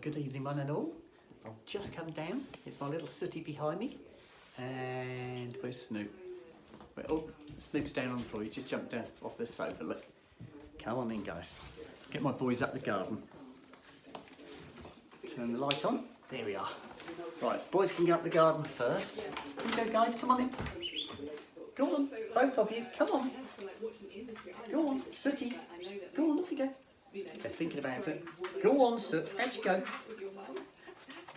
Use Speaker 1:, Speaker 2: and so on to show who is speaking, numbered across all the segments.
Speaker 1: Good evening one and all. I've just come down. It's my little Sooty behind me. And where's Snoop? Oh, Snoop's down on the floor. He just jumped down off the sofa, look. Come on in, guys. Get my boys up the garden. Turn the light on. There we are. Right, boys can get up the garden first. Here you go, guys, come on in. Go on, both of you, come on. Go on, Sooty. Go on, off you go. They're thinking about it. Go on, Soot, out you go.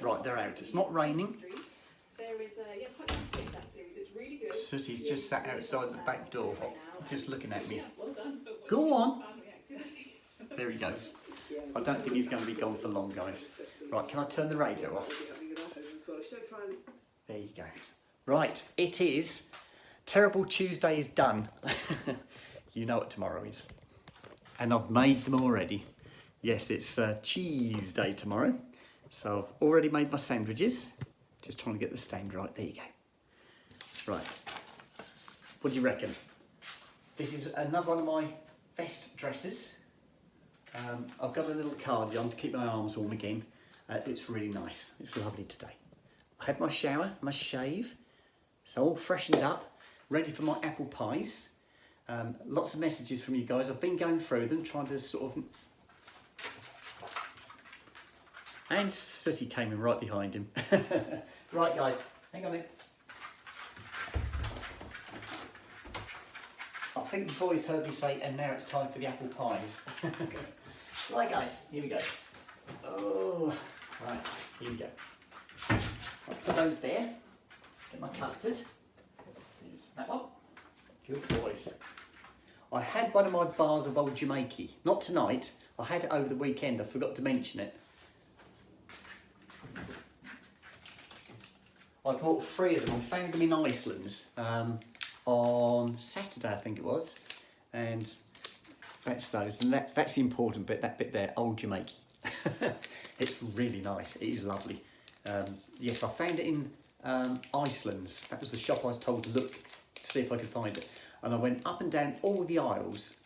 Speaker 1: Right, they're out. It's not raining. Sooty's just sat outside the back door, just looking at me. Go on. There he goes. I don't think he's going to be gone for long, guys. Right, can I turn the radio off? There you go. Right, it is. Terrible Tuesday is done. You know what tomorrow is. And I've made them already. Yes, it's cheese day tomorrow. So I've already made my sandwiches. Just trying to get the stand right. There you go. Right. What do you reckon? This is another one of my vest dresses. I've got a little cardigan to keep my arms warm again. It's really nice. It's lovely today. I had my shower, my shave. So all freshened up, ready for my apple pies. Lots of messages from you guys. I've been going through them, trying to sort of... And Sooty came in right behind him. Right, guys, hang on a minute. I think the boys heard me say, and now it's time for the apple pies. Right, guys, here we go. Oh, right, here we go. I'll put those there. Get my custard. There's that one. Good boys. I had one of my bars of old Jamaica. Not tonight. I had it over the weekend. I forgot to mention it. I bought 3 of them. I found them in Iceland on Saturday, I think it was. And that's those. And that's the important bit, that bit there, old Jamaica. It's really nice. It is lovely. Yes, I found it in Iceland. That was the shop I was told to look to see if I could find it. And I went up and down all the aisles,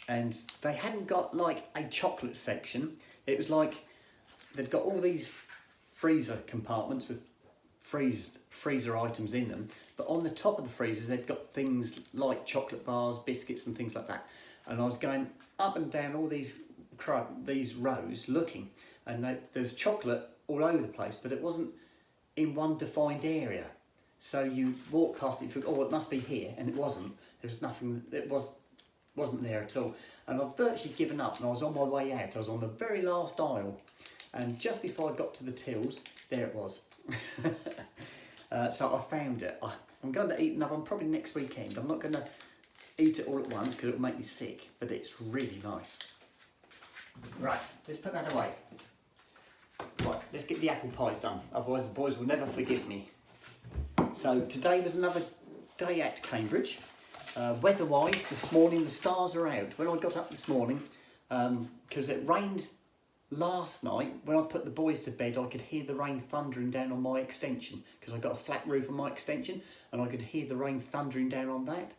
Speaker 1: and they hadn't got like a chocolate section. It was like they'd got all these freezer compartments with freezer items in them, but on the top of the freezers they'd got things like chocolate bars, biscuits and things like that. And I was going up and down all these rows looking, and there was chocolate all over the place, but it wasn't in one defined area. So you walk past it, you think, oh, it must be here, and it wasn't. There was nothing. It wasn't there at all. And I'd virtually given up, and I was on my way out. I was on the very last aisle, and just before I got to the tills, there it was. So I found it. I'm going to eat another one probably next weekend. I'm not going to eat it all at once because it'll make me sick, but it's really nice. Right, let's put that away. Right, let's get the apple pies done. Otherwise the boys will never forgive me. So today was another day at Cambridge. Weather-wise, this morning the stars are out. When I got up this morning, because it rained last night, when I put the boys to bed, I could hear the rain thundering down on my extension, because I got a flat roof on my extension, and I could hear the rain thundering down on that.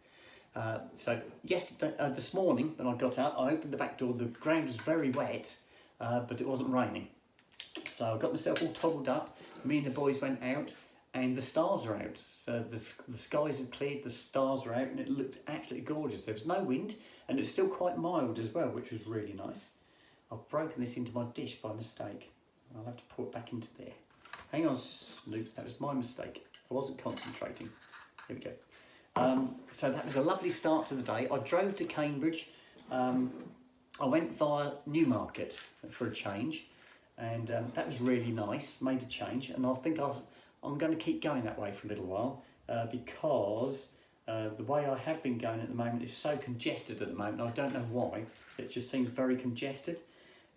Speaker 1: So yesterday, this morning, when I got up, I opened the back door. The ground was very wet, but it wasn't raining. So I got myself all toggled up. Me and the boys went out, and the stars are out. So the skies had cleared, the stars were out, and it looked absolutely gorgeous. There was no wind, and it's still quite mild as well, which was really nice. I've broken this into my dish by mistake. I'll have to pour it back into there. Hang on, Snoop, that was my mistake. I wasn't concentrating. Here we go. So that was a lovely start to the day. I drove to Cambridge. I went via Newmarket for a change, and that was really nice. Made a change, and I think I'm going to keep going that way for a little while because the way I have been going at the moment is so congested at the moment. I don't know why. It just seems very congested.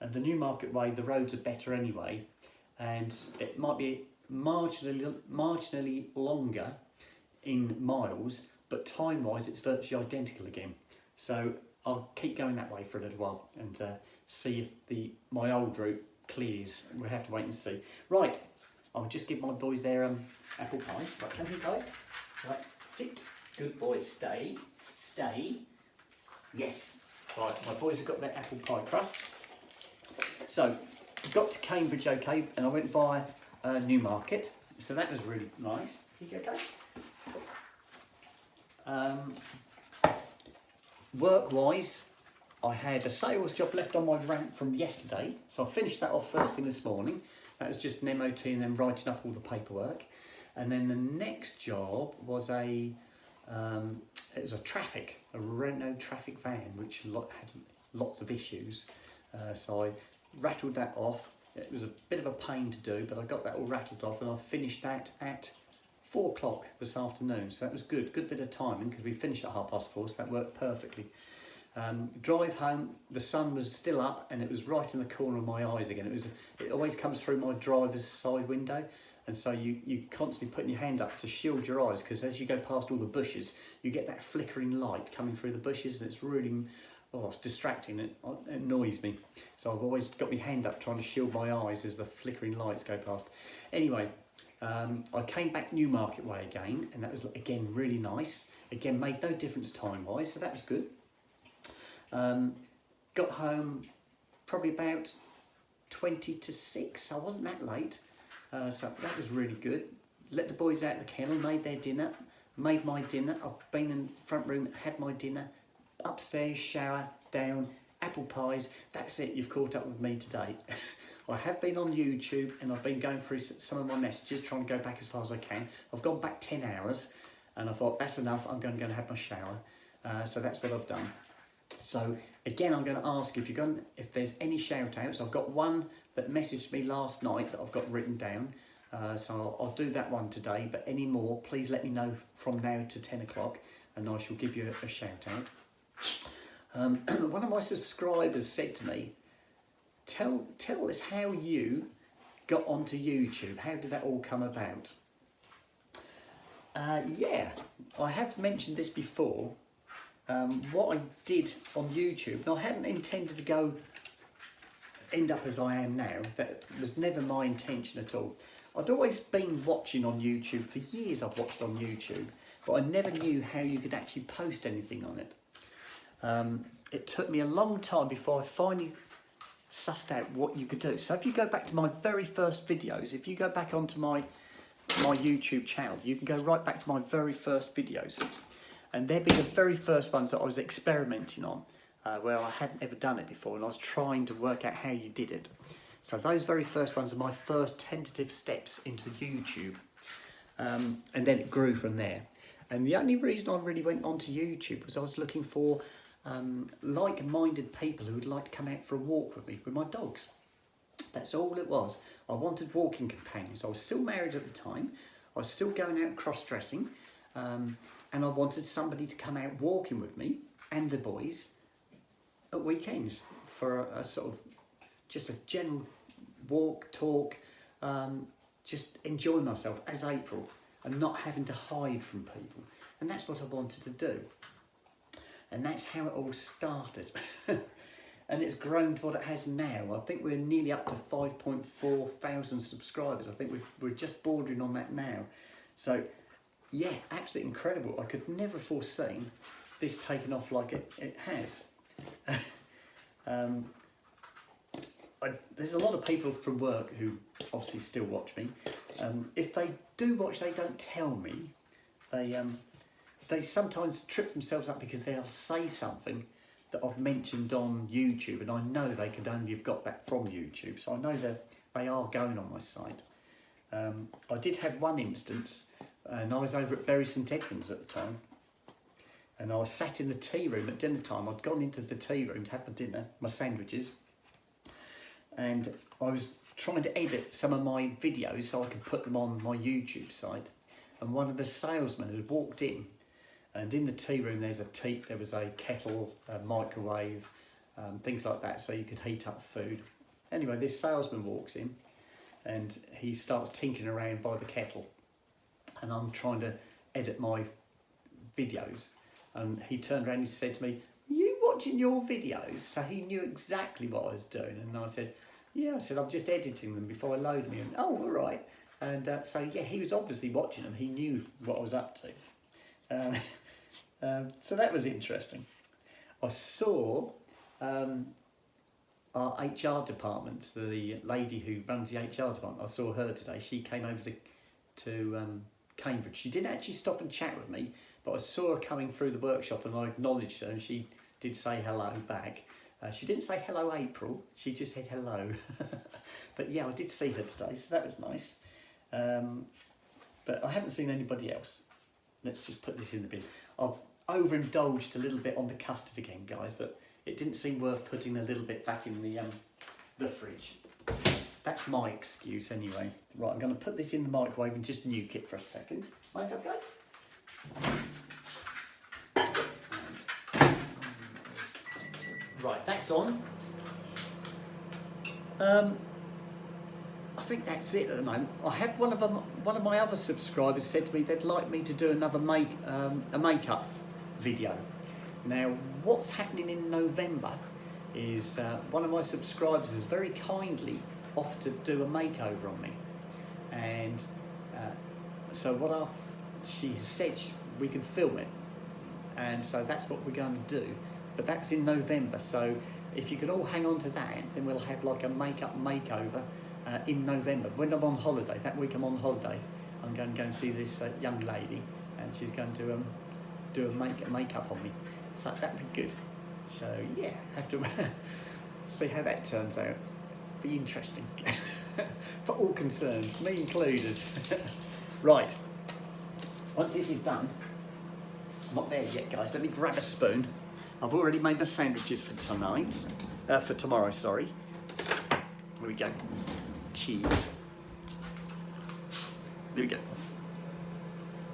Speaker 1: And the Newmarket way, the roads are better anyway, and it might be marginally longer in miles, but time-wise it's virtually identical again. So I'll keep going that way for a little while and see if my old route clears. We'll have to wait and see. Right, I'll just give my boys their apple pies. Right, come here, guys. Right, sit. Good boys. Stay. Stay. Yes. Right, my boys have got their apple pie crust. So got to Cambridge okay, and I went via Newmarket, so that was really nice. Here you go, guys. Work-wise, I had a sales job left on my ramp from yesterday, so I finished that off first thing this morning. That was just an MOT and then writing up all the paperwork. And then the next job was it was a Renault traffic van, which had lots of issues. So I rattled that off. It was a bit of a pain to do, but I got that all rattled off, and I finished that at 4 o'clock this afternoon. So that was good bit of timing, because we finished at 4:30, so that worked perfectly. Drive home, the sun was still up, and it was right in the corner of my eyes again. It always comes through my driver's side window, and so you constantly putting your hand up to shield your eyes, because as you go past all the bushes, you get that flickering light coming through the bushes, and it's really, it's distracting. It annoys me. So I've always got my hand up trying to shield my eyes as the flickering lights go past. Anyway, I came back Newmarket way again, and that was again really nice. Again, made no difference time-wise, so that was good. Got home probably about 20 to 6. I wasn't that late, so that was really good. Let the boys out of the kennel, made their dinner, made my dinner. I've been in the front room, had my dinner, upstairs, shower, down, apple pies. That's it, you've caught up with me today. I have been on YouTube, and I've been going through some of my messages, trying to go back as far as I can. I've gone back 10 hours, and I thought that's enough, I'm going to go and have my shower. So that's what I've done. So again, I'm going to ask if there's any shout outs. I've got one that messaged me last night that I've got written down. So I'll do that one today, but any more, please let me know from now to 10 o'clock, and I shall give you a shout out. One of my subscribers said to me, tell us how you got onto YouTube. How did that all come about? Yeah, I have mentioned this before. What I did on YouTube, and I hadn't intended to end up as I am now. That was never my intention at all. I'd always been watching on YouTube. For years I've watched on YouTube, but I never knew how you could actually post anything on it. It took me a long time before I finally sussed out what you could do. So if you go back to my very first videos, if you go back onto my YouTube channel, you can go right back to my very first videos. And they'd be the very first ones that I was experimenting on, where I hadn't ever done it before, and I was trying to work out how you did it. So those very first ones are my first tentative steps into YouTube. And then it grew from there. And the only reason I really went onto YouTube was I was looking for like-minded people who would like to come out for a walk with me, with my dogs. That's all it was. I wanted walking companions. I was still married at the time. I was still going out cross-dressing. And I wanted somebody to come out walking with me and the boys at weekends for a sort of just a general walk, talk, just enjoy myself as April and not having to hide from people. And that's what I wanted to do. And that's how it all started. And it's grown to what it has now. I think we're nearly up to 5.4 thousand subscribers. I think we're just bordering on that now. So yeah, absolutely incredible. I could never have foreseen this taking off like it has. There's a lot of people from work who obviously still watch me. If they do watch, they don't tell me. They sometimes trip themselves up because they'll say something that I've mentioned on YouTube, and I know they could only have got that from YouTube. So I know that they are going on my site. I did have one instance. And I was over at Bury St Edmunds at the time, and I was sat in the tea room at dinner time. I'd gone into the tea room to have my dinner, my sandwiches, and I was trying to edit some of my videos so I could put them on my YouTube site. And one of the salesmen had walked in, and in the tea room there was a kettle, a microwave, things like that, so you could heat up food. Anyway, this salesman walks in, and he starts tinkering around by the kettle. And I'm trying to edit my videos, and he turned around and he said to me, "Are you watching your videos?" So he knew exactly what I was doing, and I said, "Yeah." I said, "I'm just editing them before I load them in." "Oh, all right." And so yeah, he was obviously watching them. He knew what I was up to. So that was interesting. I saw our HR department, the lady who runs the HR department. I saw her today. She came over to Cambridge. She didn't actually stop and chat with me, but I saw her coming through the workshop and I acknowledged her and she did say hello back. She didn't say hello April, she just said hello. But yeah, I did see her today, so that was nice. But I haven't seen anybody else. Let's just put this in the bin. I've overindulged a little bit on the custard again, guys, but it didn't seem worth putting a little bit back in the fridge. That's my excuse anyway. Right, I'm going to put this in the microwave and just nuke it for a second. What's up, guys? Right, that's on. I think that's it at the moment. I have one of my other subscribers said to me they'd like me to do another a makeup video. Now, what's happening in November is one of my subscribers has very kindly offered to do a makeover on me, and so she has said we can film it, and so that's what we're going to do. But that's in November, so if you could all hang on to that, then we'll have like a makeup makeover in November. When I'm on holiday, that week I'm on holiday, I'm going to go and see this young lady, and she's going to do a makeup on me. So that'd be good. So yeah, have to see how that turns out. Be interesting for all concerned, me included. Right, once this is done, I'm not there yet, guys. Let me grab a spoon. I've already made my sandwiches for tomorrow, sorry. Here we go. Cheese. There we go.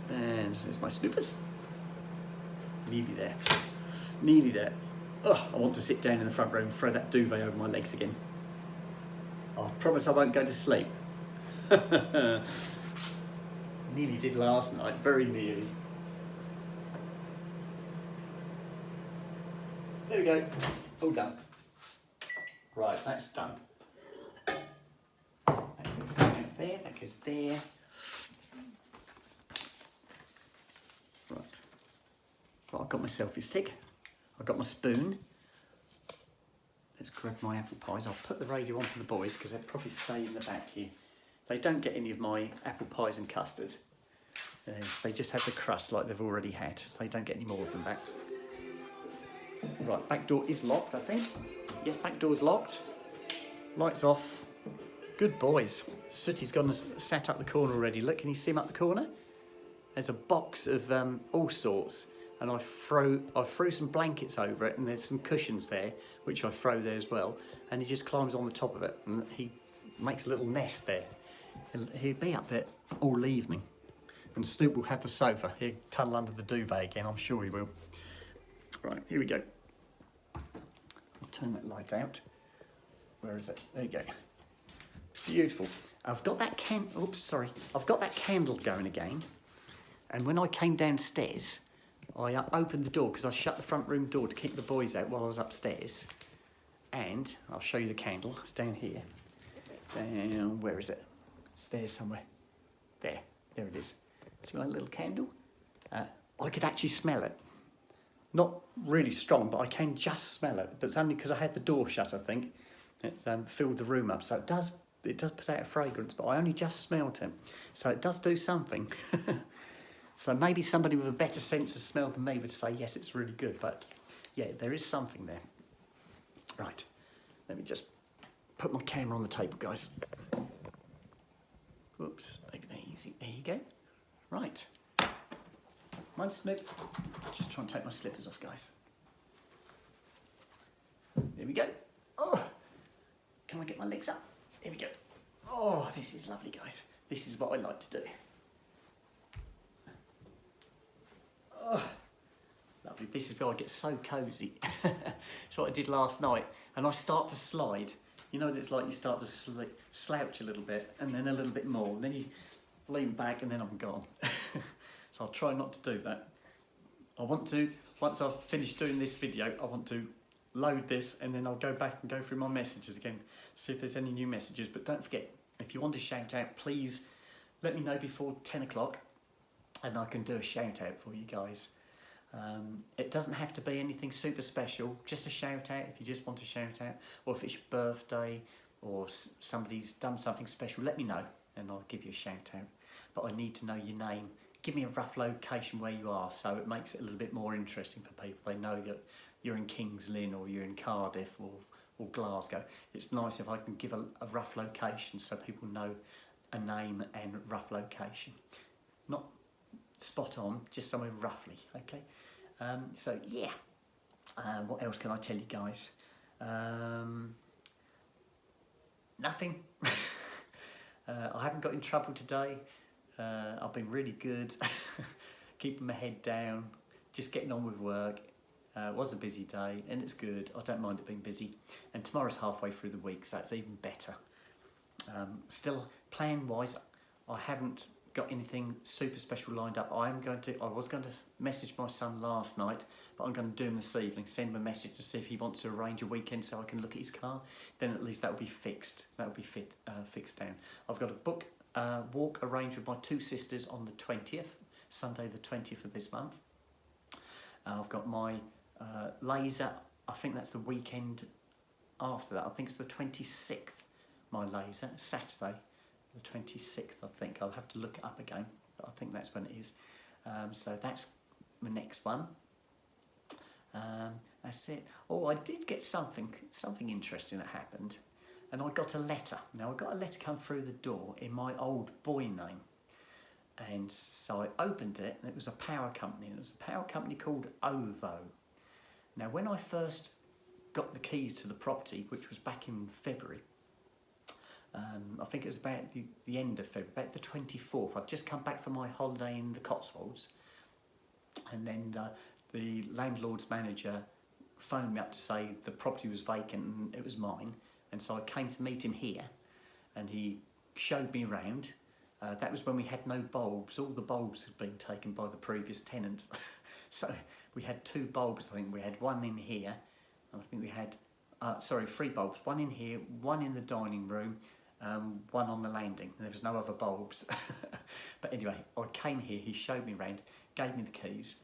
Speaker 1: And there's my snoopers. Nearly there. Nearly there. Oh, I want to sit down in the front row and throw that duvet over my legs again. I promise I won't go to sleep. Nearly did last night, very nearly. There we go, all done. Right, that's done. That goes there, that goes there. Right, I've got my selfie stick, I've got my spoon. Let's grab my apple pies. I'll put the radio on for the boys because they'll probably stay in the back here. They don't get any of my apple pies and custard. They just have the crust like they've already had. They don't get any more than that. Right, back door is locked, I think. Yes, back door's locked. Lights off. Good boys. Sooty's gone and sat up the corner already. Look, can you see him up the corner? There's a box of all sorts, and I threw some blankets over it, and there's some cushions there, which I throw there as well. And he just climbs on the top of it, and he makes a little nest there. He'll be up there all evening. And Snoop will have the sofa. He'll tunnel under the duvet again, I'm sure he will. Right, here we go. I'll turn that light out. Where is it? There you go. Beautiful. I've got that I've got that candle going again. And when I came downstairs, I opened the door because I shut the front room door to keep the boys out while I was upstairs. And I'll show you the candle. It's down here. Down, where is it? It's there somewhere. There it is. See my little candle? I could actually smell it. Not really strong, but I can just smell it. But it's only because I had the door shut, I think. It filled the room up. So it does put out a fragrance, but I only just smelled it. So it does do something. So maybe somebody with a better sense of smell than me would say, yes, it's really good. But yeah, there is something there. Right, let me just put my camera on the table, guys. Whoops, make it easy. There you go. Right. Mind Snoop. Just try and take my slippers off, guys. There we go. Oh, can I get my legs up? There we go. Oh, this is lovely, guys. This is what I like to do. Oh, lovely. This is where I get so cosy. It's what I did last night. And I start to slide. You know what it's like? You start to slouch a little bit and then a little bit more. And then you lean back and then I'm gone. So I'll try not to do that. I want to, once I've finished doing this video, I want to load this and then I'll go back and go through my messages again, see if there's any new messages. But don't forget, if you want to shout out, please let me know before 10 o'clock and I can do a shout out for you guys. It doesn't have to be anything super special, just a shout out if you just want to shout out, or if it's your birthday or somebody's done something special, let me know and I'll give you a shout out. But I need to know your name. Give me a rough location where you are, so it makes it a little bit more interesting for people. They know that you're in Kings Lynn or you're in Cardiff or Glasgow. It's nice if I can give a rough location so people know a name and rough location. Not spot on, just somewhere roughly, okay? So yeah, what else can I tell you guys? Nothing. I haven't got in trouble today. I've been really good, keeping my head down, just getting on with work. It was a busy day and it's good. I don't mind it being busy. And tomorrow's halfway through the week, so it's even better. Still, plan-wise, I haven't got anything super special lined up. I was going to message my son last night, but I'm going to do him this evening, send him a message to see if he wants to arrange a weekend so I can look at his car. Then at least that will be fixed. That will be fixed down. I've got a walk arranged with my two sisters on the 20th, Sunday the 20th of this month. I've got my laser, I think that's the weekend after that. I think it's the 26th, my laser, Saturday, the 26th, I think. I'll have to look it up again, but I think that's when it is. So that's the next one. That's it. Oh, I did get something interesting that happened, and I got a letter. Now, I got a letter come through the door in my old boy name, and so I opened it, and it was a power company, and it was a power company called OVO. Now, when I first got the keys to the property, which was back in February, I think it was about the end of February, about the 24th. I'd just come back from my holiday in the Cotswolds, and then the landlord's manager phoned me up to say the property was vacant and it was mine, and so I came to meet him here, and he showed me around. That was when we had no bulbs. All the bulbs had been taken by the previous tenant. So we had two bulbs. I think we had one in here, and I think we had, 3 bulbs. One in here, one in the dining room, one on the landing. And there was no other bulbs. But anyway, I came here, he showed me around, gave me the keys,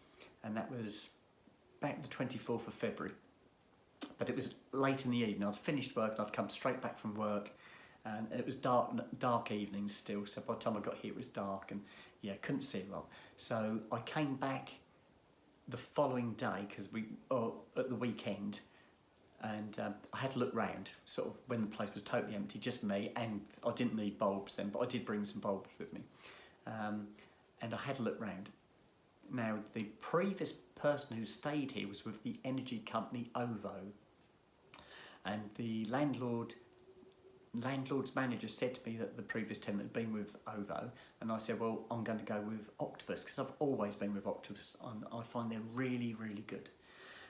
Speaker 1: and that was back the 24th of February. But it was late in the evening. I'd finished work and I'd come straight back from work, and it was dark evenings still, so by the time I got here it was dark, and yeah, couldn't see it well. So I came back the following day, because at the weekend, and I had to look round, sort of when the place was totally empty, just me, and I didn't need bulbs then, but I did bring some bulbs with me, and I had to look round. Now, the previous person who stayed here was with the energy company OVO, and the landlord's manager said to me that the previous tenant had been with OVO, and I said, well, I'm going to go with Octopus, because I've always been with Octopus. I find they're really, really good.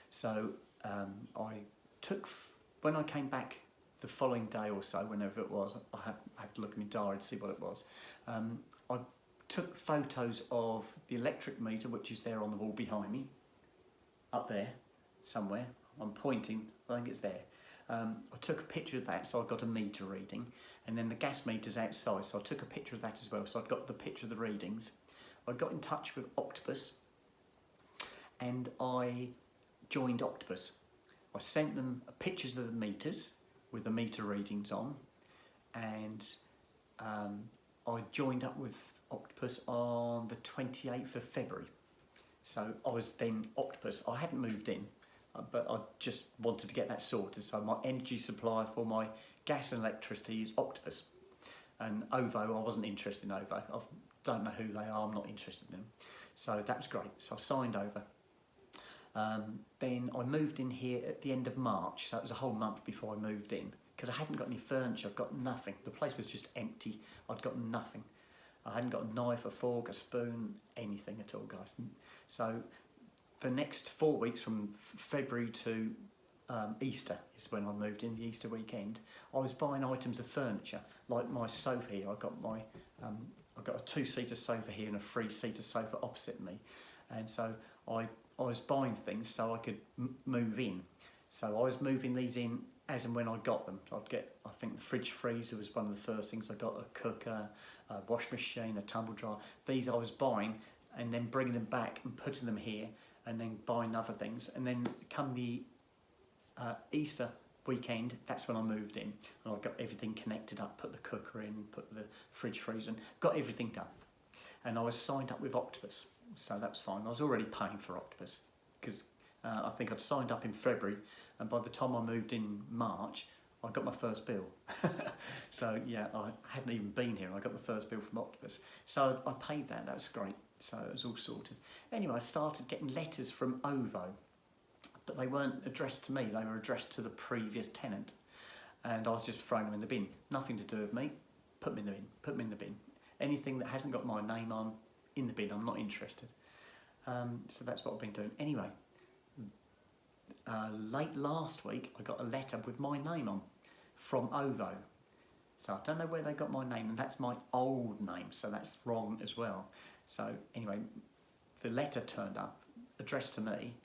Speaker 1: So when I came back the following day or so, whenever it was, I have to look at my diary to see what it was, I took photos of the electric meter, which is there on the wall behind me, up there somewhere. I'm pointing, I think it's there. I took a picture of that, so I got a meter reading, and then the gas meter's outside, so I took a picture of that as well, so I got the picture of the readings. I got in touch with Octopus, and I joined Octopus. I sent them pictures of the meters with the meter readings on, and I joined up with Octopus on the 28th of February. So I was then Octopus. I hadn't moved in, but I just wanted to get that sorted. So my energy supplier for my gas and electricity is Octopus. And OVO, I wasn't interested in OVO. I don't know who they are, I'm not interested in them. So that was great. So I signed over. Then I moved in here at the end of March, so it was a whole month before I moved in, because I hadn't got any furniture, I'd got nothing. The place was just empty, I'd got nothing. I hadn't got a knife, a fork, a spoon, anything at all, guys. So the next 4 weeks, from February to Easter, is when I moved in, the Easter weekend. I was buying items of furniture, like my sofa here. I got a 2-seater sofa here and a 3-seater sofa opposite me, and so I was buying things so I could move in. So I was moving these in as and when I got them. I'd get, I think the fridge freezer was one of the first things I got, a cooker, a wash machine, a tumble dryer. These I was buying and then bringing them back and putting them here, and then buying other things. And then come the Easter weekend, that's when I moved in, and I got everything connected up, put the cooker in, put the fridge freezer in, got everything done. And I was signed up with Octopus, so that's fine. I was already paying for Octopus because I think I'd signed up in February, and by the time I moved in March, I got my first bill. So yeah, I hadn't even been here and I got the first bill from Octopus. So I paid that was great. So it was all sorted. Anyway, I started getting letters from OVO, but they weren't addressed to me, they were addressed to the previous tenant. And I was just throwing them in the bin. Nothing to do with me, put them in the bin, put them in the bin. Anything that hasn't got my name on, in the bin, I'm not interested. So that's what I've been doing. Anyway, late last week, I got a letter with my name on from OVO. So I don't know where they got my name, and that's my old name, so that's wrong as well. So anyway, the letter turned up, addressed to me,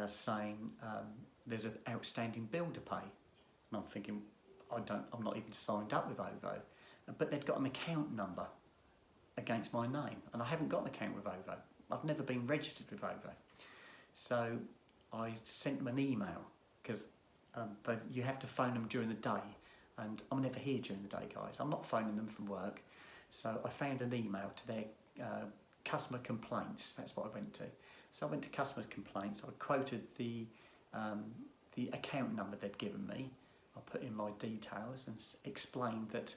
Speaker 1: saying there's an outstanding bill to pay. And I'm thinking, I'm not even signed up with OVO. But they'd got an account number against my name, and I haven't got an account with OVO. I've never been registered with OVO. So I sent them an email, because you have to phone them during the day, and I'm never here during the day, guys. I'm not phoning them from work. So I found an email to their customer complaints. That's what I went to. So I went to customer complaints. I quoted the account number they'd given me. I put in my details and explained that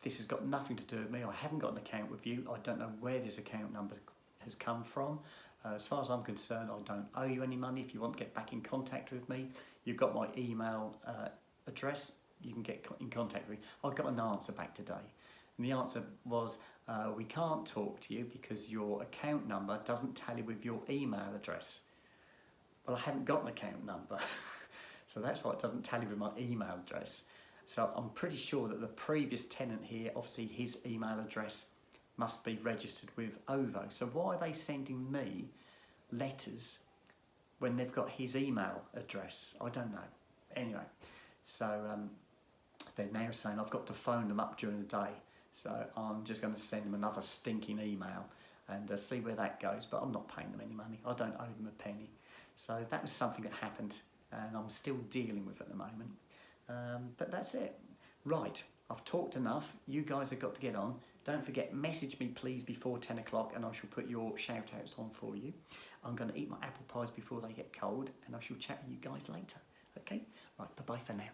Speaker 1: this has got nothing to do with me. I haven't got an account with you. I don't know where this account number has come from. As far as I'm concerned, I don't owe you any money. If you want to get back in contact with me, you've got my email address. You can get in contact with me. I got an answer back today. And the answer was, we can't talk to you because your account number doesn't tally with your email address. Well, I haven't got an account number. So that's why it doesn't tally with my email address. So I'm pretty sure that the previous tenant here, obviously his email address must be registered with OVO. So why are they sending me letters when they've got his email address? I don't know. Anyway, so they're now saying I've got to phone them up during the day. So I'm just going to send them another stinking email and see where that goes. But I'm not paying them any money. I don't owe them a penny. So that was something that happened, and I'm still dealing with it at the moment. But that's it. Right, I've talked enough. You guys have got to get on. Don't forget, message me please before 10 o'clock and I shall put your shout outs on for you. I'm going to eat my apple pies before they get cold, and I shall chat with you guys later. Okay? Right, bye-bye for now.